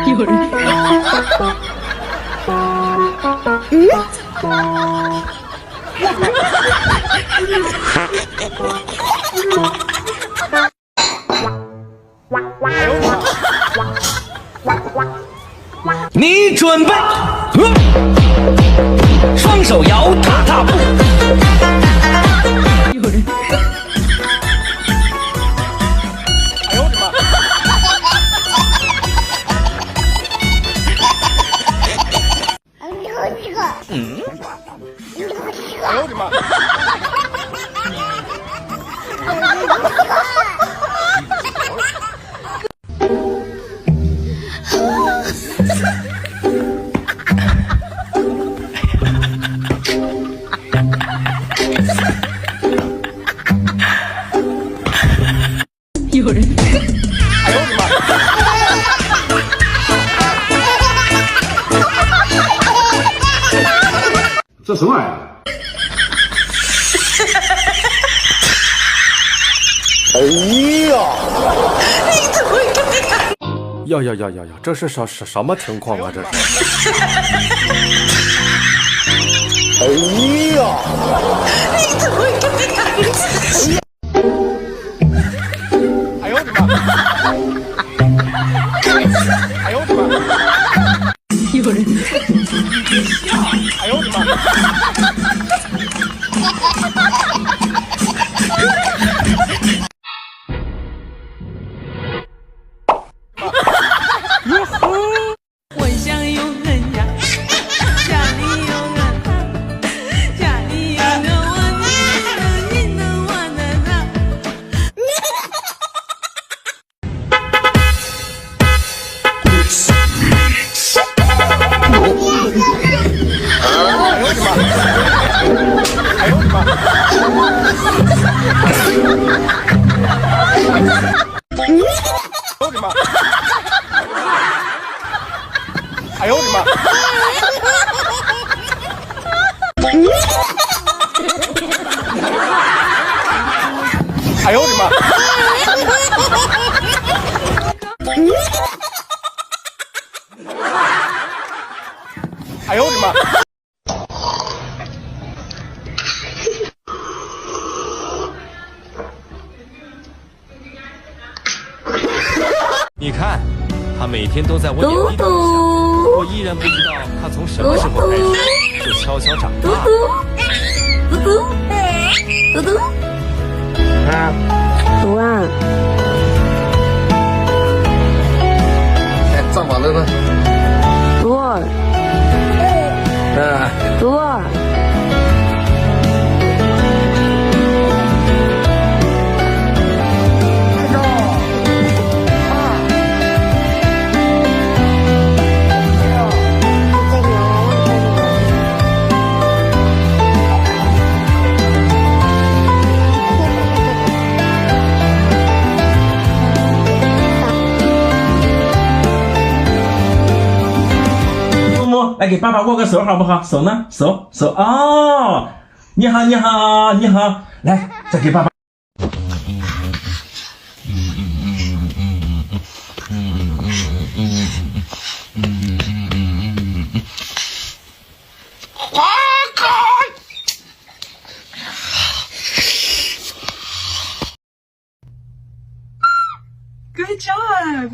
有人。你准备，双手摇，踏踏步。有人。哎呦我的妈！嗯。哎呦我的妈！有人。哎呦我的妈！这什么玩意儿？哎呀！你怎么这样？呀！这是什么情况啊？这是？哎呀！你怎么这样？哎呦我的妈！哎呦我的妈！有人。哎呦我的妈！我想有人呀，家里有人他，家里有人我你能我的他。哎呦我的妈！哎呦我的妈！哎呦我的妈！哎呦我的妈！你看，他每天都在我眼皮底下，我依然不知道他从什么时候开始就悄悄长大。嘟嘟，读啊！哎，上网了吗？读，读。来给爸爸握个手好不好？手呢？手哦，你好，来再给爸爸。Good job.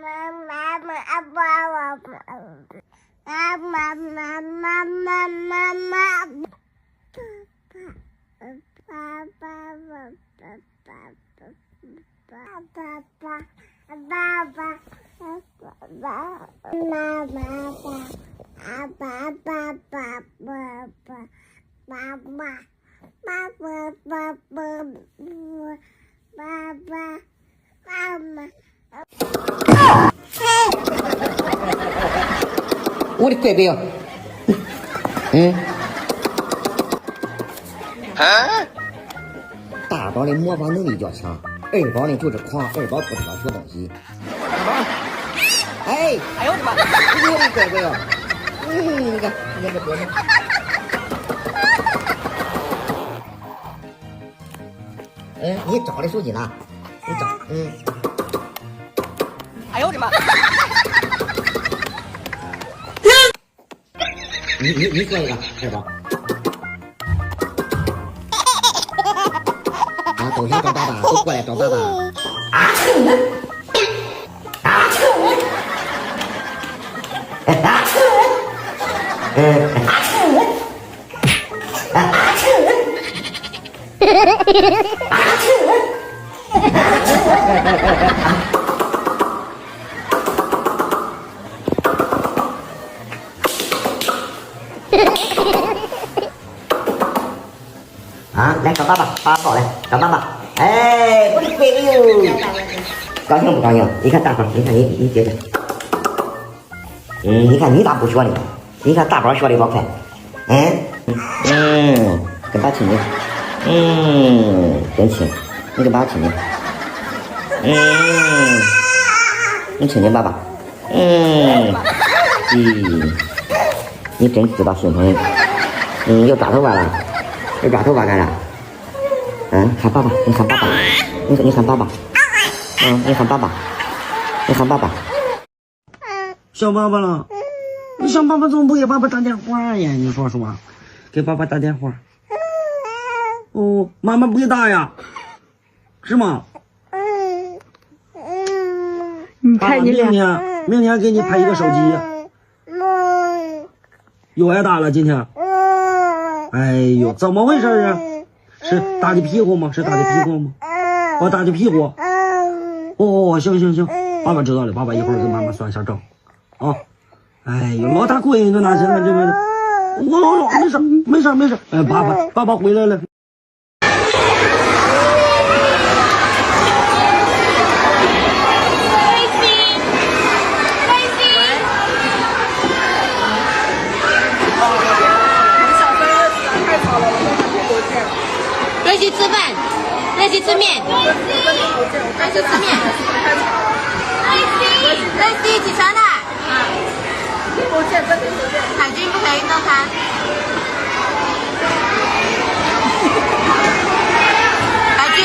妈妈，爸爸。我的乖乖哟！大宝的模仿能力较强，二宝呢就是狂，二宝不知道学东西。哎，哎呦我的妈！我的乖乖哟！你看，你看这脖子。你找的手机呢？你找，哎呦我的妈！你说一个，二宝。啊，都想找爸爸，都过来找爸爸。啊，来找爸爸，爸爸跑来找爸爸。哎，我的乖哟！高兴不高兴？你看大宝，你看你姐姐，你看你咋不学呢？你看大宝学的多快，跟爸亲亲，真亲，你跟爸亲亲，你亲亲爸爸，你真知道心疼，又抓头发了。又抓头发干啥？喊爸爸，你喊爸爸，你喊爸爸，你喊爸爸，你喊爸爸。想爸爸了？你想爸爸怎么不给爸爸打电话呀？你说说，给爸爸打电话。哦，妈妈不给打呀？是吗？爸爸明天给你拍一个手机。又挨打了今天。哎呦，怎么回事啊？是打的屁股吗？是打的屁股吗？我打的屁股。哦，行，爸爸知道了，爸爸一会儿跟妈妈算一下账。啊，哎呦，老大闺女哪行啊？这个，我没事。哎，爸爸回来了。瑞希吃饭，瑞希吃面，瑞希吃面，瑞希起床啦！海军不可以运动餐。海军。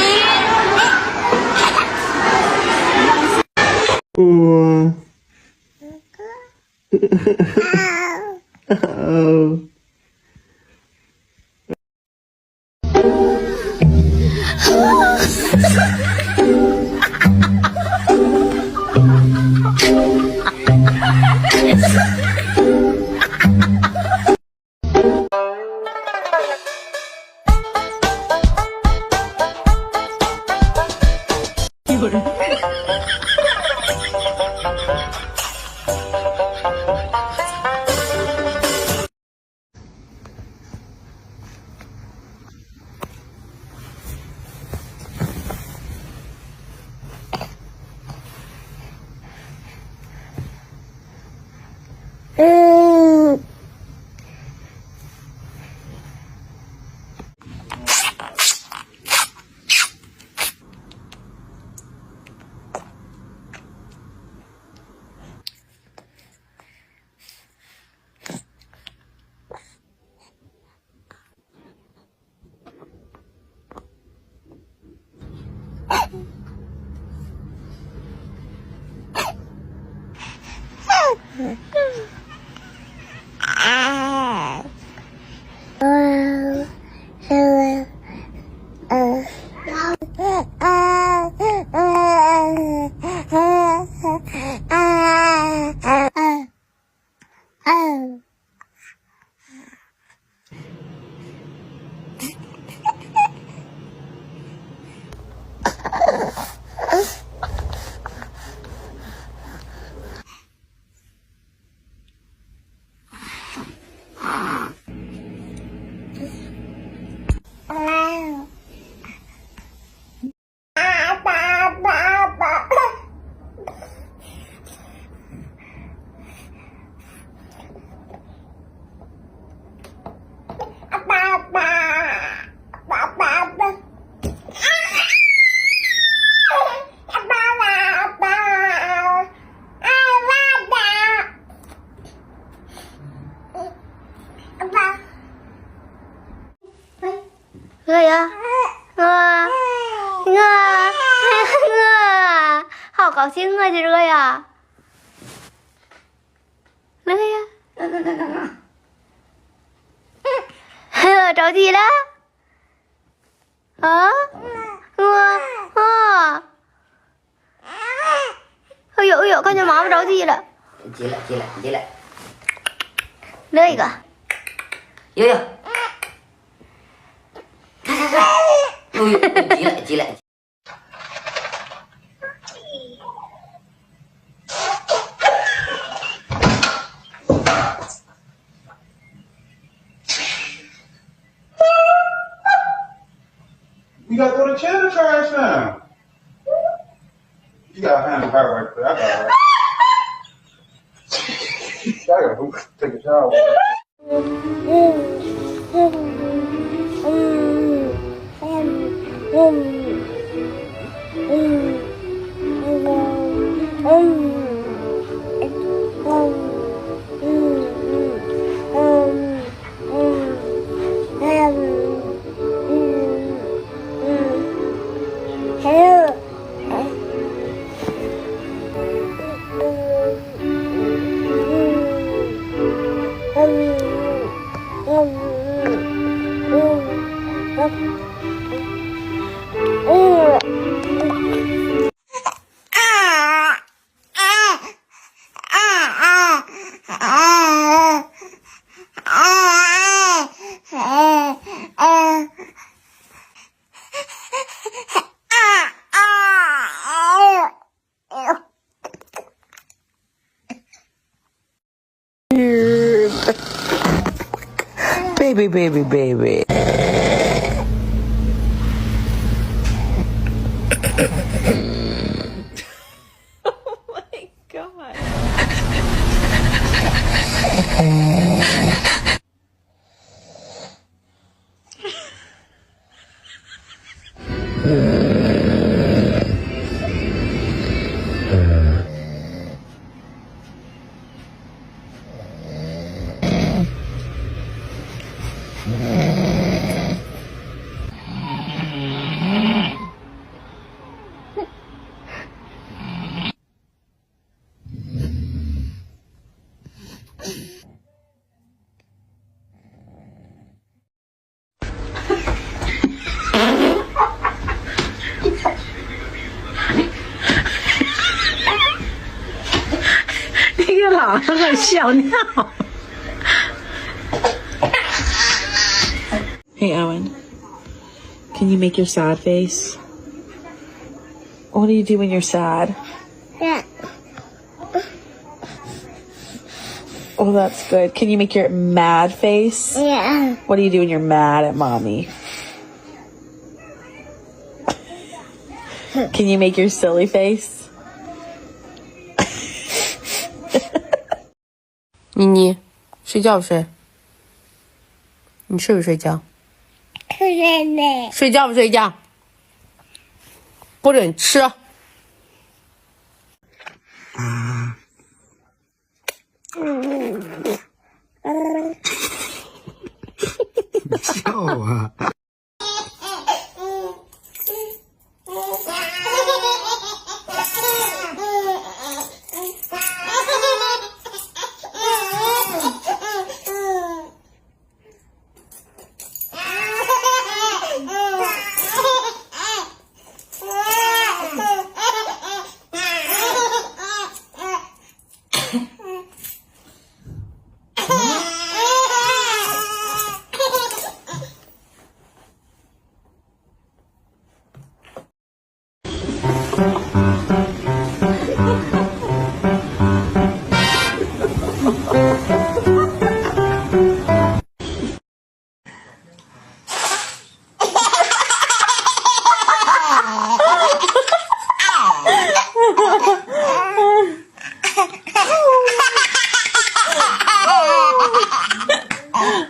饿呀，饿，好高兴啊，今儿呀，乐呀，着急了，啊，哎呦哎呦，看见妈妈着急了，急了，乐一个，悠悠。哎呦，急了。You gotta go to China to try some. You gotta handle her right there. I got her. I gotta take a shower. Baby. Oh my god. Hey, Owen, can you make your sad face? What do you do when you're sad? Yeah. Oh, that's good. Can you make your mad face? Yeah. What do you do when you're mad at mommy? Can you make your silly face? 妮妮，睡觉不睡？你睡不睡觉？睡觉不睡觉？不准吃！笑啊！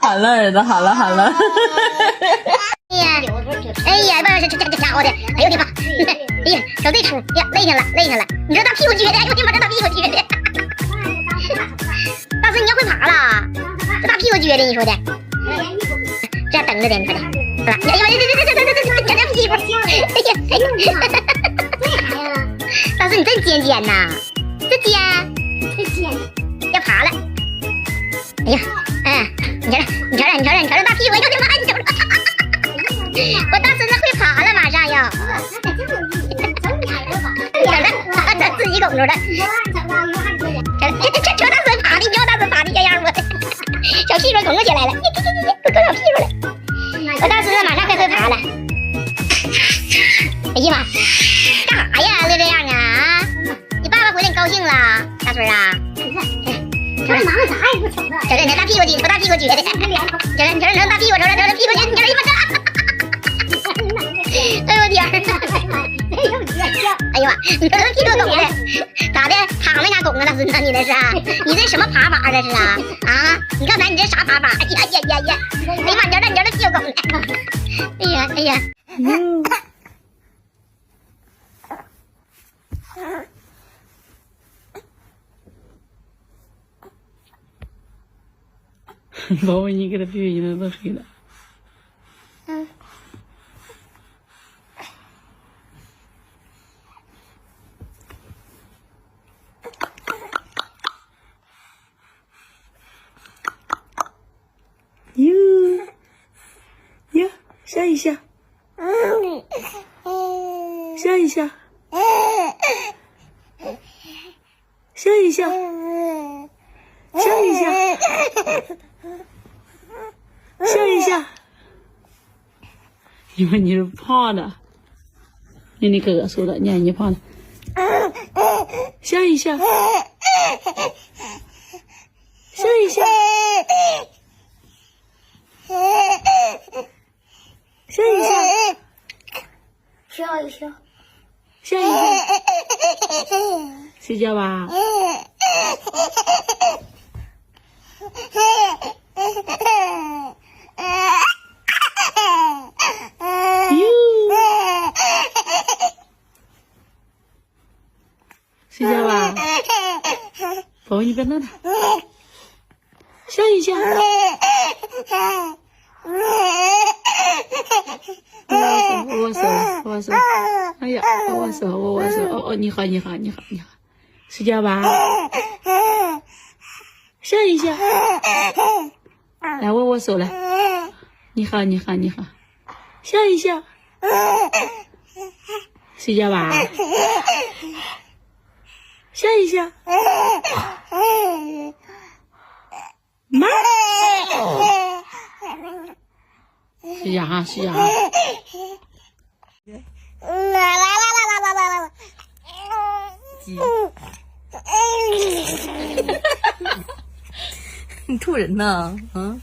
好了，儿子，好了好了。哎呀，不，这家伙的，哎呦我的妈！哎呀，手最粗呀，累挺了。你这大屁股撅的，哎呦我的妈，这大屁股撅的。大师你要会爬了，这大屁股撅的，你说的。这样等着的，你说的。哎呀妈，这屁股，哎呀，大师你真尖呐，这尖要爬了。哎呀，你瞧这大屁股，哎呦我的妈，你瞅瞅。我大孙子会爬了，马上要。他自己拱住了。这大孙爬的，你瞧大孙爬的这样不？小屁股拱起来了，都小屁股了。我大孙子马上快会爬了。哎呀妈，干啥呀？就这样啊？你爸爸回来你高兴了，大孙啊？这忙啥也不瞅着。瞅这大屁股的，大屁股撅的。你瞅大屁股，瞅这屁股撅，你瞅哎呀妈这。哎呦我天！哎呀妈，你这屁股拱的，咋的？躺没啥拱啊，大孙子，你这是？你这什么爬法这是啊？啊！你刚才你这啥爬法？哎呀！哎呀妈，你瞧这屁股拱的！哎呀！宝宝，你给他闭闭眼，都睡了。笑一下，笑一下，笑一下，笑一下，笑一下。因为你是胖的，你哥哥说的，你看你胖的，笑一下，笑一下。笑一下，笑一笑，笑一下，睡觉吧。睡觉吧，宝宝你别闹了，笑一下。我手，哎呀，我手，哦，你好，睡觉吧，笑一下，来握手来，你好，笑一下，睡觉吧，笑一下，妈。睡觉哈，你吐人呢？啊？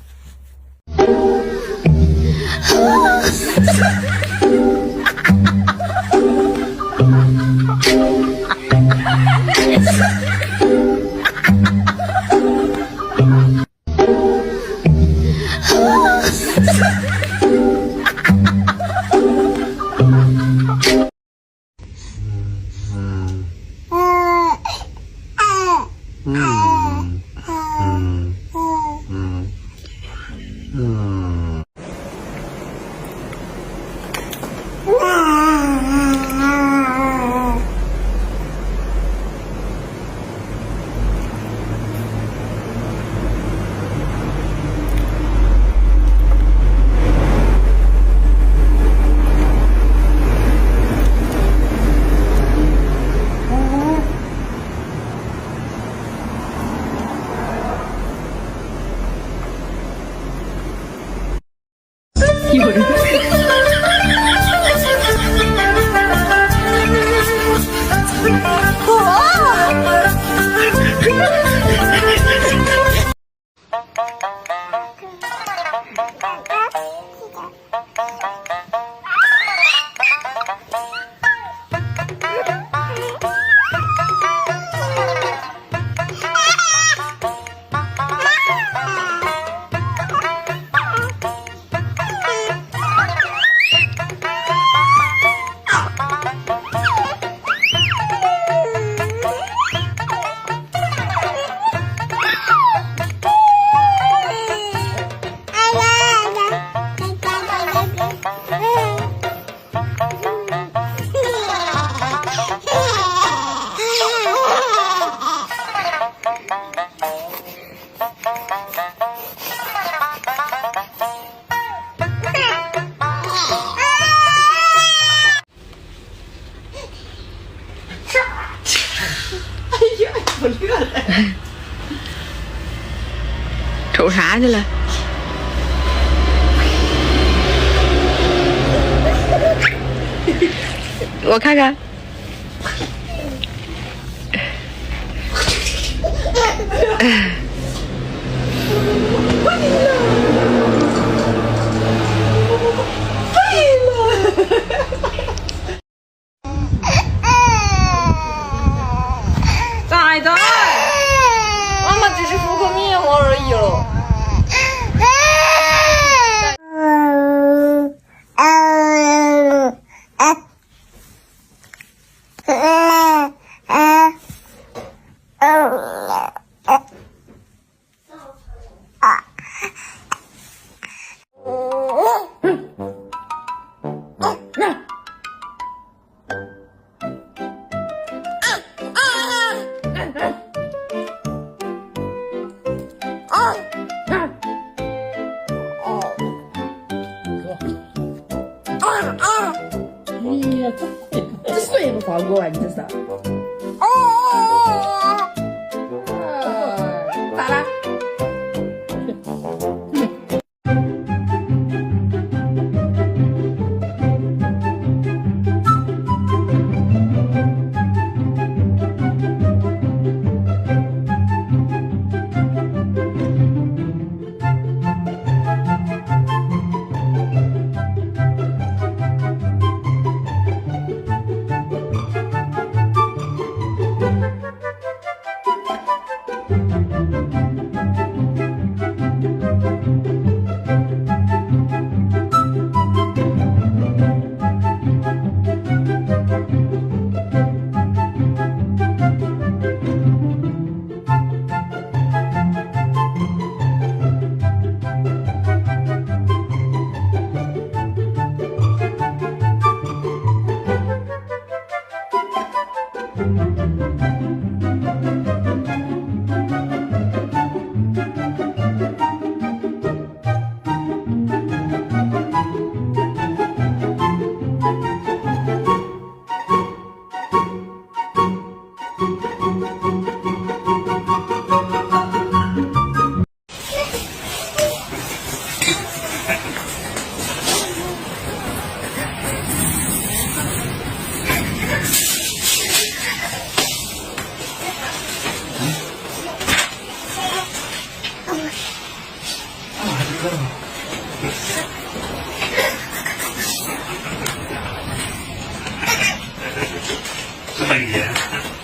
瞅啥去了？我看看。崽子，妈妈只是敷个面膜而已了。这睡不放过啊，你这是？咋了？这么严。